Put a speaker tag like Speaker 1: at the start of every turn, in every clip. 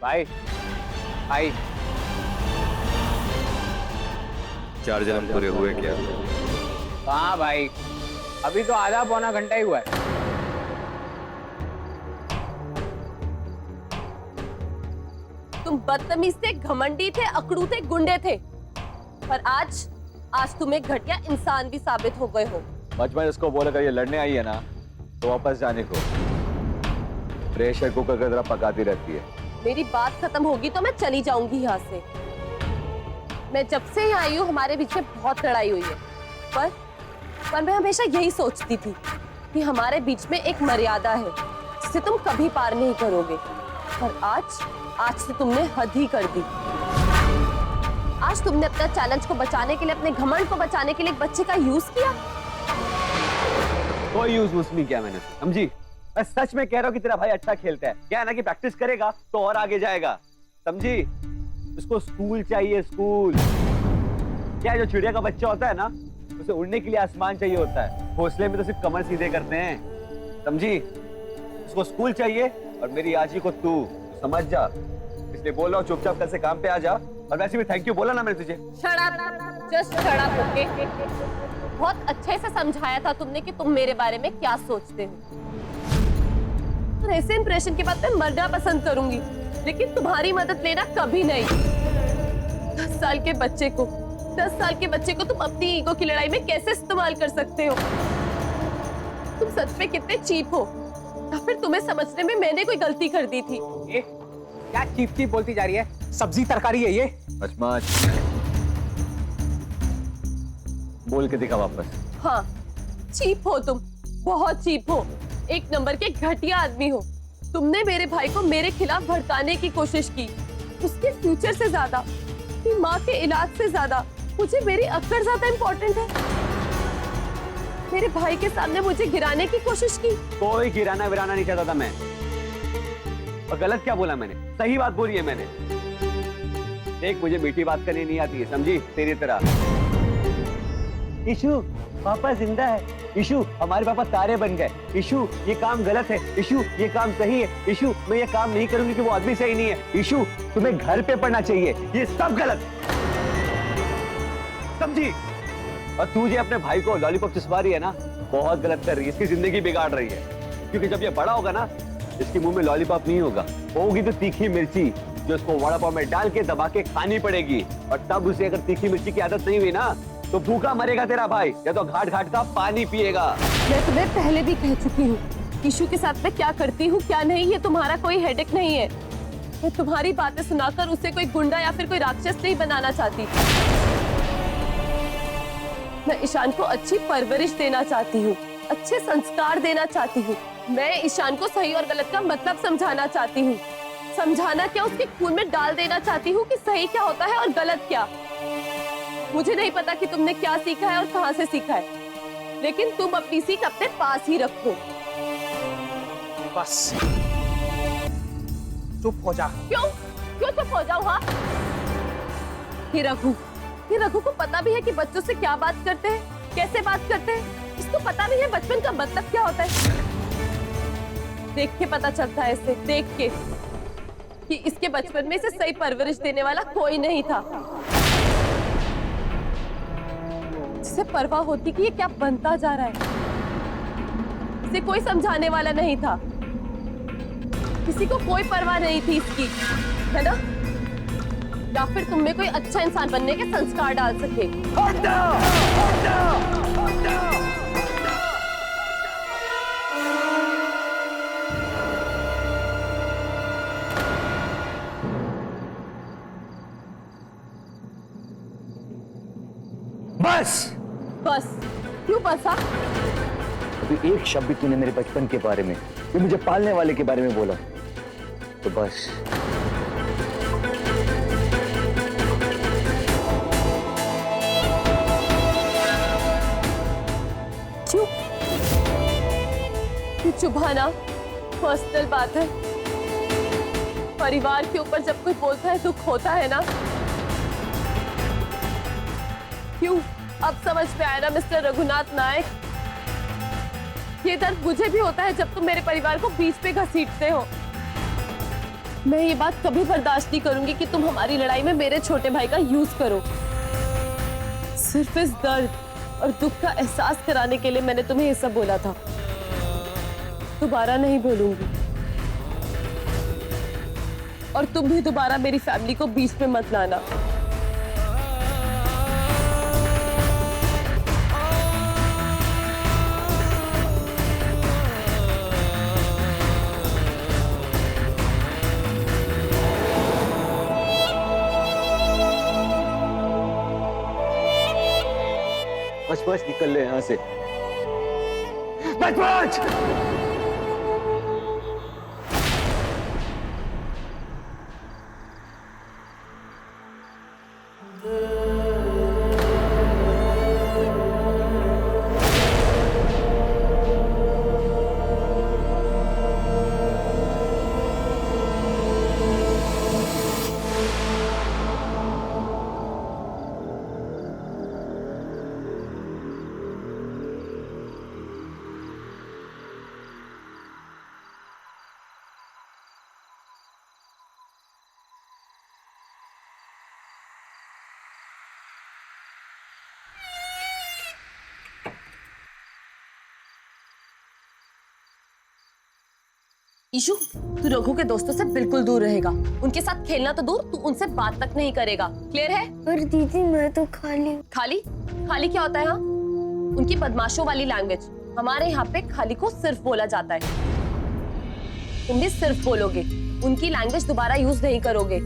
Speaker 1: भाई भाई
Speaker 2: 4 जन्म पूरे हुए क्या?
Speaker 1: हाँ भाई, अभी तो आधा पौना घंटा ही हुआ है।
Speaker 3: तुम बदतमीज थे, घमंडी थे, अकड़ू थे, गुंडे थे, पर आज तुम एक घटिया इंसान भी साबित हो गए हो।
Speaker 2: बचपन इसको बोला कर ये लड़ने आई है ना तो वापस जाने को। प्रेशर कुकर की तरह पकाती रहती है।
Speaker 3: मेरी बात खत्म होगी तो मैं चली जाऊंगी यहाँ से। मैं जब से यहाँ आई हूँ हमारे बीच में बहुत लड़ाई हुई है, पर मैं हमेशा यही सोचती थी कि हमारे बीच में एक मर्यादा है जिसे तुम कभी पार नहीं करोगे, पर आज तो तुमने हद ही कर दी। आज तुमने अपना चैलेंज को बचाने के लिए, अपने घमंड को बचाने के लिए एक बच्चे का यूज किया।
Speaker 2: कोई यूज नहीं किया मैंने, समझी? मैं सच में कह रहा हूँ कि तेरा भाई अच्छा खेलता है। क्या है ना कि प्रैक्टिस करेगा तो और आगे जाएगा, समझी? उसको स्कूल चाहिए, स्कूल। क्या है, जो चिड़िया का बच्चा होता है ना, उसे उड़ने के लिए आसमान चाहिए होता है। घोंसले में तो सिर्फ कमर सीधे करते हैं, समझी? उसको स्कूल चाहिए और मेरी आजी को तू समझ जा। इसलिए बोल रहा हूँ चुपचाप कल से काम पे आ जा। और वैसे भी थैंक यू बोला ना मैंने तुझे।
Speaker 3: Shut up, just shut up, okay? बहुत अच्छे से समझाया था तुमने कि तुम मेरे बारे में क्या सोचते हो। और ऐसे इंप्रेशन के बाद मैं मरना पसंद करूंगी, लेकिन तुम्हारी मदद लेना कभी नहीं। 10 साल के बच्चे को तुम अपनी ईगो की लड़ाई में कैसे इस्तेमाल कर सकते हो? तुम सच में कितने चीप हो, या फिर तुम्हें समझने में मैंने कोई गलती कर दी थी?
Speaker 1: ये क्या चीप चीप बोलती जा रही है? सब्जी तरकारी है ये।
Speaker 2: मच बोल के दिखा वापस।
Speaker 3: हाँ, चीप हो तुम, बहुत चीप हो। एक नंबर के घटिया आदमी हो। तुमने मेरे भाई को मेरे खिलाफ भड़काने की कोशिश की। उसके फ्यूचर से ज्यादा, उसकी माँ के इलाज से ज्यादा मुझे मेरी अक्सर ज्यादा इम्पोर्टेंट है। मेरे भाई के सामने मुझे गिराने की कोशिश की।
Speaker 2: कोई गिराना विराना नहीं चाहता था मैं। और गलत क्या बोला मैंने? सही बात बोली है मैंने। देख, मुझे मीठी बात करनी नहीं आती है, समझी? तेरी तरह। इशू, पापा जिंदा है। इशू, हमारे पापा तारे बन गए। इशू, ये काम गलत है। इशू, ये काम सही है। इशू, मैं ये काम नहीं करूंगी कि वो आदमी सही नहीं है। इशू, तुम्हें घर पे पढ़ना चाहिए। ये सब गलत, समझी? और तू जो अपने भाई को लॉलीपॉप चिपका रही है ना, बहुत गलत कर रही है। इसकी जिंदगी बिगाड़ रही है। क्योंकि जब ये बड़ा होगा ना, इसके मुंह में लॉलीपॉप नहीं होगा, होगी तो तीखी मिर्ची, जो इसको वड़ा पाव में डाल के दबा के खानी पड़ेगी। और तब उसे अगर तीखी मिर्ची की आदत नहीं हुई ना, तो भूखा मरेगा तेरा भाई, या तो घाट घाट का पानी पिएगा।
Speaker 3: मैं तुम्हें पहले भी कह चुकी हूँ, इशू के साथ मैं क्या करती हूँ क्या नहीं, ये तुम्हारा कोई हेडेक नहीं है। मैं तुम्हारी बातें सुनाकर उसे कोई गुंडा या फिर कोई राक्षस नहीं बनाना चाहती। मैं ईशान को अच्छी परवरिश देना चाहती हूँ, अच्छे संस्कार देना चाहती हूँ। मैं ईशान को सही और गलत का मतलब समझाना चाहती हूँ। समझाना क्या, उसके खून में डाल देना चाहती हूँ कि सही क्या होता है और गलत क्या। मुझे नहीं पता कि तुमने क्या सीखा है और कहां से सीखा है, लेकिन तुम अपनी सीख अपने पास ही रखो।
Speaker 1: बस चुप हो जा।
Speaker 3: क्यों चुप हो जाऊं? हाँ, ये रघु को पता भी है कि बच्चों से क्या बात करते हैं, कैसे बात करते हैं। इसको पता भी है बचपन का मतलब क्या होता है। देख के पता चलता है इसे, देख के, कि इसके बचपन में इसे सही परवरिश देने वाला कोई नहीं था, जिसे परवाह होती कि ये क्या बनता जा रहा है। इसे कोई समझाने वाला नहीं था, किसी को कोई परवाह नहीं थी इसकी, है ना? या फिर तुम में कोई अच्छा इंसान बनने के संस्कार डाल सके। बस क्यों बसा?
Speaker 4: अभी एक शब्द भी तूने मेरे बचपन के बारे में, ये मुझे पालने वाले के बारे में बोला, तो बस।
Speaker 3: चुभाना पर्सनल बात है। परिवार के ऊपर जब कोई बोलता है दुख होता है ना। क्यों? अब समझ में आया ना मिस्टर रघुनाथ नायक? ये दर्द मुझे भी होता है जब तुम मेरे परिवार को बीच पे घसीटते हो। मैं ये बात कभी बर्दाश्त नहीं करूंगी कि तुम हमारी लड़ाई में मेरे छोटे भाई का यूज करो। सिर्फ इस दर्द और दुख का एहसास कराने के लिए मैंने तुम्हें ये सब बोला था। दोबारा नहीं बोलूंगी। और तुम भी दोबारा मेरी फैमिली को बीच में मत लाना।
Speaker 4: बस बस निकल ले यहाँ से। बस बस।
Speaker 3: ईशु, तू रघु के दोस्तों से बिल्कुल दूर रहेगा। उनके साथ खेलना तो दूर, तू उनसे बात तक नहीं करेगा। क्लियर है?
Speaker 5: पर दीदी मैं तो खाली।
Speaker 3: खाली? खाली क्या होता है? हाँ, उनकी बदमाशों वाली लैंग्वेज। हमारे यहाँ पे खाली को सिर्फ बोला जाता है। तुम भी सिर्फ बोलोगे, उनकी लैंग्वेज दोबारा यूज नहीं करोगे।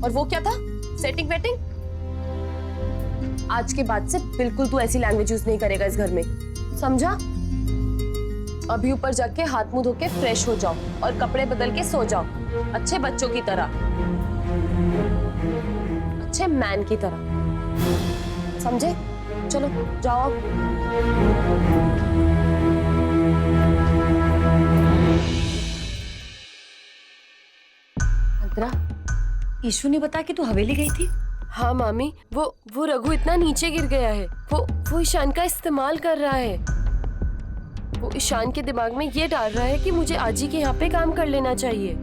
Speaker 3: और वो क्या था? Setting waiting? आज के बाद से बिल्कुल तू ऐसी लैंग्वेज यूज नहीं करेगा इस घर में, समझा? अभी ऊपर जाके हाथ मुंह धो के फ्रेश हो जाओ और कपड़े बदल के सो जाओ, अच्छे बच्चों की तरह, अच्छे मैन की तरह, समझे? चलो जाओ अब।
Speaker 6: अंतरा, ईशु ने बताया कि तू हवेली गई थी।
Speaker 3: हाँ मामी, वो रघु इतना नीचे गिर गया है। वो ईशान का इस्तेमाल कर रहा है। वो ईशान के दिमाग में ये डाल रहा है कि मुझे आजी के यहाँ पे काम कर लेना चाहिए।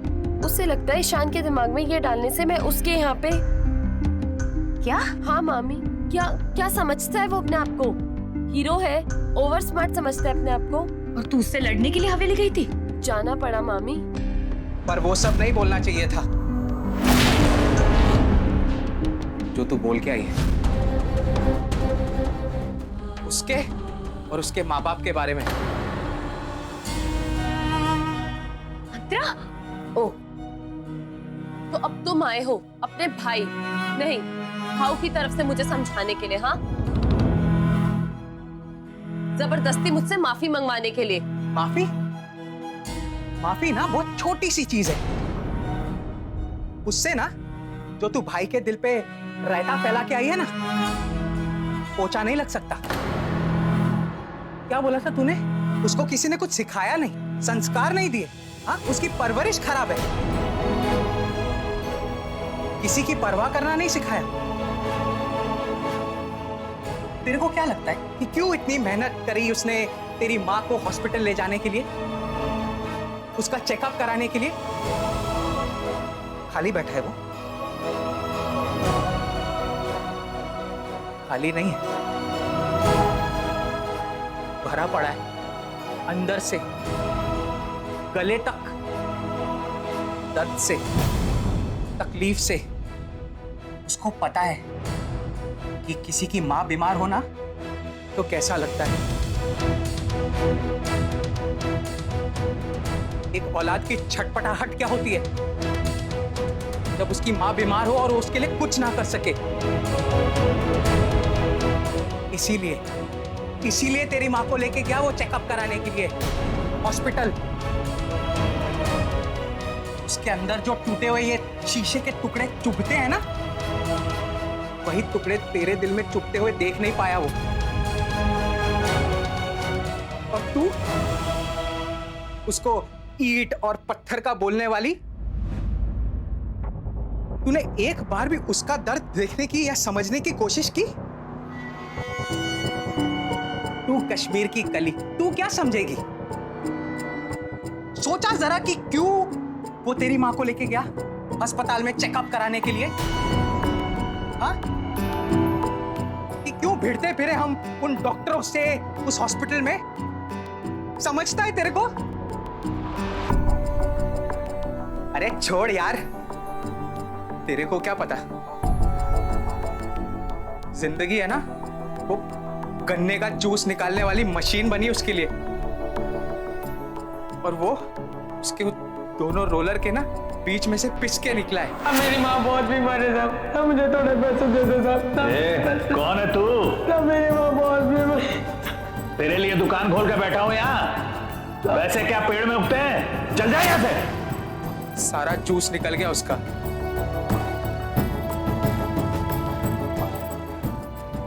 Speaker 3: उसे लगता है ईशान के दिमाग में ये डालने से मैं उसके यहाँ पे।
Speaker 6: क्या?
Speaker 3: हाँ मामी, क्या समझता है वो अपने आप को? हीरो है, ओवर स्मार्ट समझता है अपने आप को।
Speaker 6: और तू उससे लड़ने के लिए हवेली गई थी?
Speaker 3: जाना पड़ा मामी।
Speaker 1: पर वो सब नहीं बोलना चाहिए था जो तू बोल के आई है। उसके और उसके माँ बाप के बारे में।
Speaker 6: अंतरा,
Speaker 3: ओ, तो अब तुम आए हो अपने भाई नहीं भाऊ की तरफ से मुझे समझाने के लिए? हाँ, जबरदस्ती मुझसे माफी मंगवाने के लिए।
Speaker 1: माफी? माफी ना बहुत छोटी सी चीज है। उससे ना जो तू भाई के दिल पे रायता फैला के आई है ना, पोछा नहीं लग सकता। क्या बोला था तूने? उसको किसी ने कुछ सिखाया नहीं, संस्कार नहीं दिए। हाँ, उसकी परवरिश खराब है। किसी की परवाह करना नहीं सिखाया। तेरे को क्या लगता है कि क्यों इतनी मेहनत करी उसने तेरी माँ को हॉस्पिटल ले जाने के लिए, उसका चेकअप कराने के लिए? खाली बैठा है वो? खाली नहीं है, भरा पड़ा है अंदर से गले तक, दर्द से, तकलीफ से। उसको पता है कि किसी की माँ बीमार होना तो कैसा लगता है। एक औलाद की छटपटाहट क्या होती है जब उसकी माँ बीमार हो और वो उसके लिए कुछ ना कर सके। इसीलिए तेरी माँ को लेके गया वो चेकअप कराने के लिए हॉस्पिटल। उसके अंदर जो टूटे हुए ये शीशे के टुकड़े चुभते हैं ना, वही टुकड़े तेरे दिल में चुभते हुए देख नहीं पाया वो। और तू उसको ईंट और पत्थर का बोलने वाली। तूने एक बार भी उसका दर्द देखने की या समझने की कोशिश की? तू कश्मीर की कली, तू क्या समझेगी? सोचा जरा कि क्यों वो तेरी माँ को लेके गया अस्पताल में चेकअप कराने के लिए? हाँ? कि क्यों भिड़ते फिरे हम उन डॉक्टरों से उस हॉस्पिटल में? समझता है तेरे को? अरे छोड़ यार, तेरे को क्या पता, जिंदगी है ना वो गन्ने का जूस निकालने वाली मशीन बनी उसके लिए, और वो उसके दोनों रोलर के ना बीच में से पिस के निकला है।
Speaker 7: मेरी माँ बहुत बीमार है साहब, मुझे थोड़े पैसे दे दो साहब।
Speaker 8: कौन है तू?
Speaker 7: मेरी माँ बहुत बीमार।
Speaker 8: तेरे लिए दुकान खोल के बैठा हूं यहाँ। वैसे क्या पेड़ में उगते हैं? चल जाए यहाँ से।
Speaker 1: सारा जूस निकल गया उसका।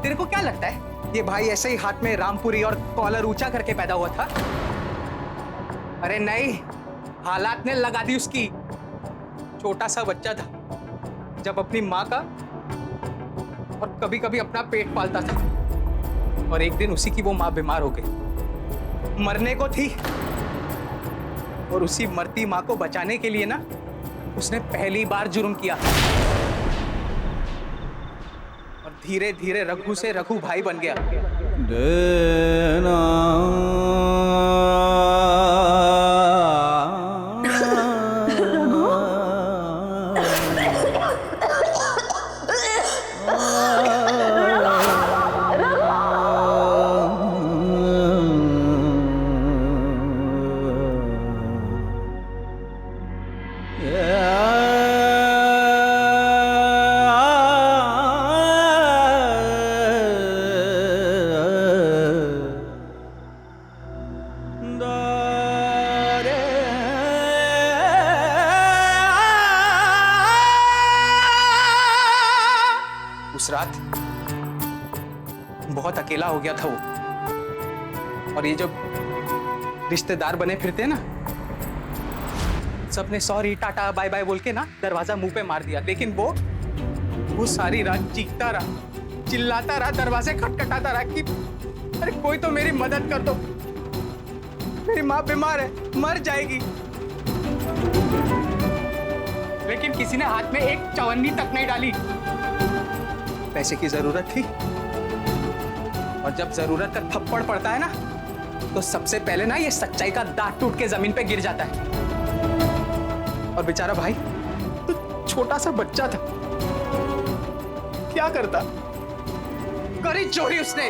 Speaker 1: तेरे को क्या लगता है ये भाई ऐसे ही हाथ में रामपुरी और कॉलर ऊंचा करके पैदा हुआ था? अरे नहीं, हालात ने लगा दी उसकी। छोटा सा बच्चा था जब अपनी माँ का और कभी कभी अपना पेट पालता था, और एक दिन उसी की वो माँ बीमार हो गई, मरने को थी, और उसी मरती माँ को बचाने के लिए ना उसने पहली बार जुर्म किया, और धीरे धीरे रघु से रघु भाई बन गया। उस रात बहुत अकेला हो गया था वो, और ये जो रिश्तेदार बने फिरते हैं ना, सबने सॉरी टाटा बाय बाय बोल के ना दरवाजा मुंह पे मार दिया, लेकिन वो सारी रात चीखता रहा, चिल्लाता रहा, दरवाजे खटखटाता रहा कि अरे कोई तो मेरी मदद कर दो, मेरी माँ बीमार है, मर जाएगी। लेकिन किसी ने हाथ में एक चवन्नी तक नहीं डाली। पैसे की जरूरत थी, और जब जरूरत का थप्पड़ पड़ता है ना तो सबसे पहले ना ये सच्चाई का दांत टूट के जमीन पे गिर जाता है। और बेचारा भाई तो छोटा सा बच्चा था, क्या करता, करी चोरी उसने।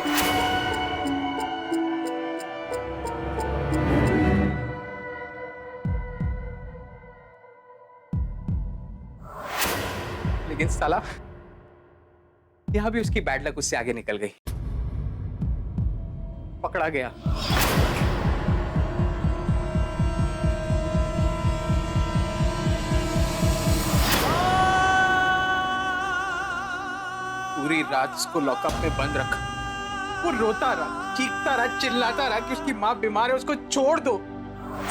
Speaker 1: लेकिन साला यहां भी उसकी बैड लक उससे आगे निकल गई, पकड़ा गया। पूरी रात उसको लॉकअप में बंद रखा, वो रोता रहा, चीखता रहा, चिल्लाता रहा कि उसकी माँ बीमार है, उसको छोड़ दो।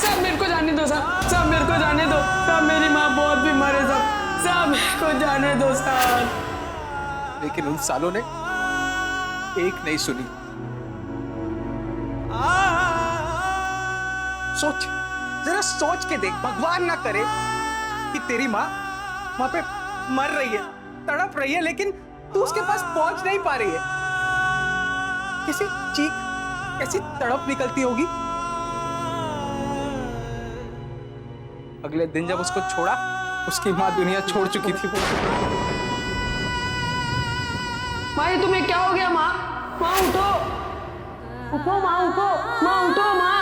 Speaker 7: साहब मेरे को जाने दो साहब, साहब मेरे को जाने दो साहब, मेरी माँ बहुत बीमार है साहब, साहब मेरे को जाने दो साहब।
Speaker 1: लेकिन उन सालों ने एक नहीं सुनी। सोच, जरा सोच के देख, भगवान ना करे कि तेरी माँ वहां पे मर रही है, तड़प रही है, लेकिन तू उसके पास पहुंच नहीं पा रही है। कैसी चीख, कैसी तड़प निकलती होगी। अगले दिन जब उसको छोड़ा, उसकी माँ दुनिया छोड़ चुकी थी।
Speaker 7: माँ ये तुम्हें क्या हो गया? माँ, माँ उठो, उठो माँ, उठो माँ, उठो माँ।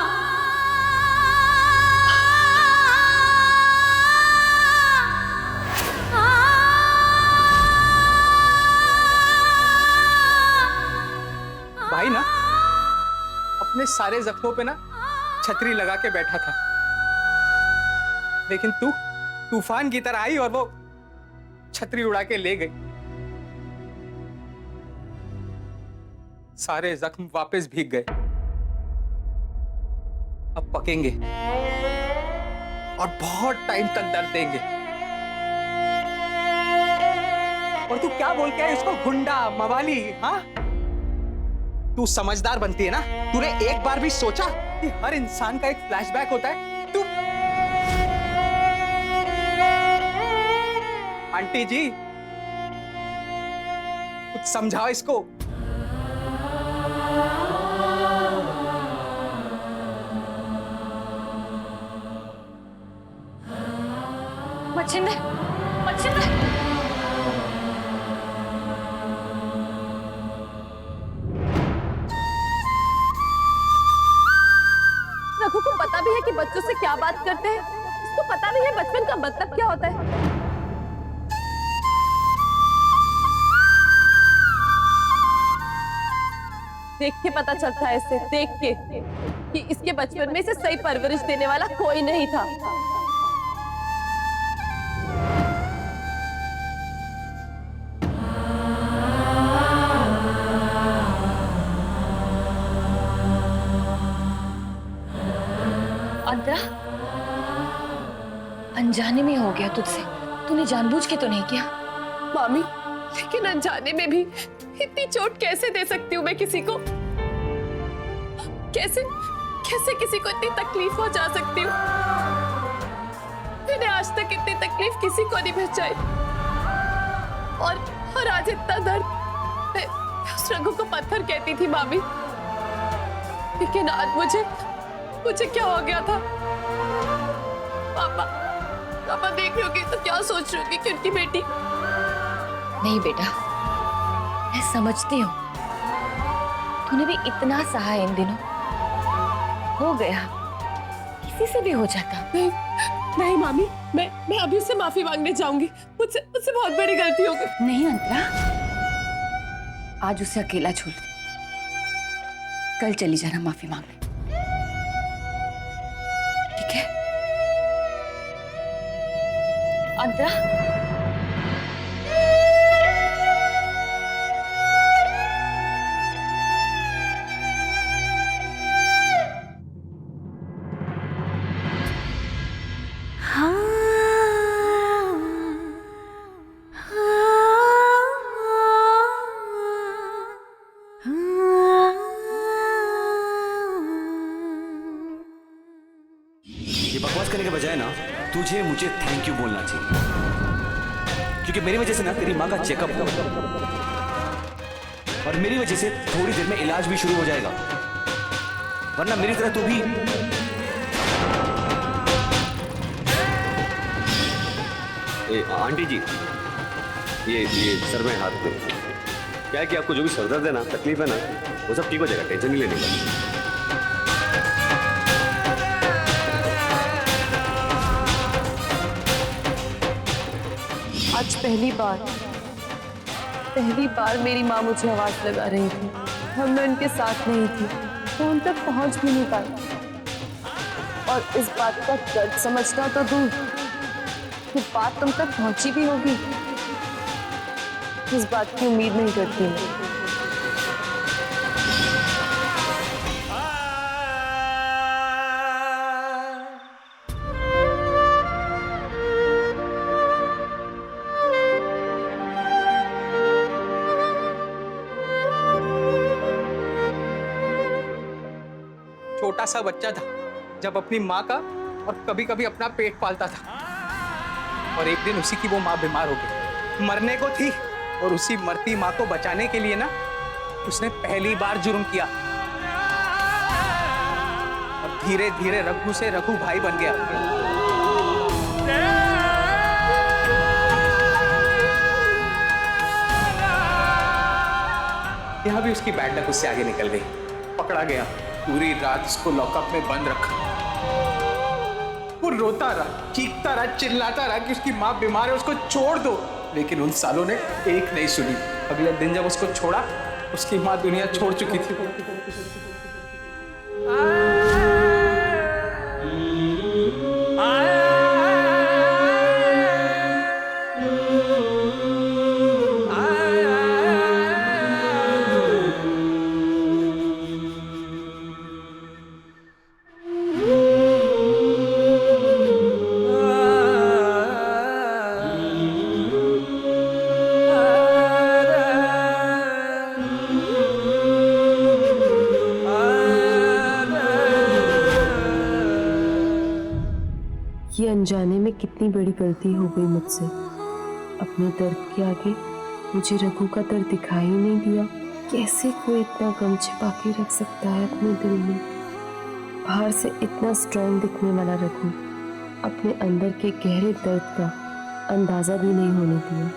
Speaker 1: भाई ना अपने सारे जख्मों पे ना छतरी लगा के बैठा था, लेकिन तू तूफान की तरह आई और वो छतरी उड़ा के ले गई। सारे जख्म वापस भीग गए, अब पकेंगे और बहुत टाइम तक दर्द देंगे। और तू क्या बोल के आई उसको, गुंडा, मवाली? हाँ, तू समझदार बनती है ना? तूने एक बार भी सोचा कि हर इंसान का एक फ्लैशबैक होता है? आंटी जी, कुछ समझाओ इसको।
Speaker 6: मच्छिंदर, मच्छिंदर।
Speaker 3: रघु को पता भी है कि बच्चों से क्या बात करते हैं, इसको पता भी है बचपन का मतलब क्या होता है। देख के पता चलता है इसे, देख के कि इसके बचपन में इसे सही परवरिश देने वाला कोई नहीं था।
Speaker 6: अंतरा, अनजाने में हो गया तुझसे। तूने जानबूझ के तो नहीं किया।
Speaker 3: मामी, लेकिन अनजाने में भी इतनी चोट कैसे दे सकती हूँ मैं किसी को? कैसे कैसे किसी को इतनी तकलीफ हो जा सकती हूँ? मैंने आज तक इतनी तकलीफ किसी को नहीं पहुंचाई, और आज इतना दर्द। मैं उस रघु को पत्थर कहती थी मामी, लेकिन आज मुझे क्या हो गया था? पापा देख रहे होगी तो क्या सोच रहे होगी कि उनकी बेटी?
Speaker 6: नहीं बेटा, मैं समझती हूँ। तूने भी इतना सहा इन दिनों। हो गया, किसी से भी हो जाता।
Speaker 3: नहीं मामी, मैं अभी उससे माफी मांगने जाऊंगी। मुझसे बहुत बड़ी गलती हो गई।
Speaker 6: नहीं अंतरा, आज उसे अकेला छोड़ दे। कल चली जाना माफी मांगने, ठीक है? अंतरा,
Speaker 2: ये बकवास करने के बजाय ना तुझे मुझे थैंक यू बोलना चाहिए, क्योंकि मेरी वजह से ना तेरी माँ का चेकअप हो, और मेरी वजह से थोड़ी देर में इलाज भी शुरू हो जाएगा, वरना मेरी तरह तू भी। आंटी जी, ये सर में हाथ में क्या है कि आपको जो भी सर दर्द है ना, तकलीफ है ना, वो सब ठीक हो जाएगा, टेंशन नहीं लेने का।
Speaker 3: आज पहली बार मेरी माँ मुझे आवाज लगा रही थी, और मैं उनके साथ नहीं थी, तो उन तक पहुंच भी नहीं पाई। और इस बात का दर्द समझना तो दूर, कि बात तुम तक पहुंची भी होगी, इस बात की उम्मीद नहीं करती मैं।
Speaker 1: छोटा सा बच्चा था जब अपनी माँ का और कभी कभी अपना पेट पालता था, और एक दिन उसी की वो माँ बीमार हो गई, मरने को थी, और उसी मरती माँ को बचाने के लिए ना उसने पहली बार जुर्म किया, और धीरे धीरे रघु से रघु भाई बन गया। यहाँ भी उसकी बैड लक उससे आगे निकल गई, पकड़ा गया, पूरी रात उसको लॉकअप में बंद रखा। वो रोता रहा, चीखता रहा, चिल्लाता रहा कि उसकी माँ बीमार है, उसको छोड़ दो, लेकिन उन सालों ने एक नहीं सुनी। अगले दिन जब उसको छोड़ा, उसकी माँ दुनिया छोड़ चुकी थी।
Speaker 3: ये अनजाने में कितनी बड़ी गलती हो गई मुझसे।
Speaker 7: अपने दर्द के आगे मुझे रघु का दर्द दिखाई ही नहीं दिया। कैसे कोई इतना गम छिपा के रख सकता है अपने दिल में? बाहर से इतना स्ट्रांग दिखने वाला रघु अपने अंदर के गहरे दर्द का अंदाजा भी नहीं होने दिया।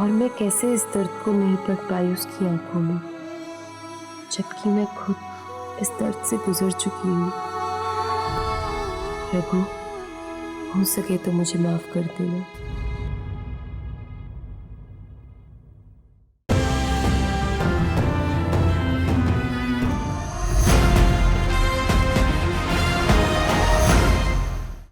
Speaker 7: और मैं कैसे इस दर्द को नहीं पढ़ पाई उसकी आंखों में, जबकि मैं खुद इस दर्द से गुजर चुकी हूँ। रघु, हो सके तो मुझे माफ कर देना।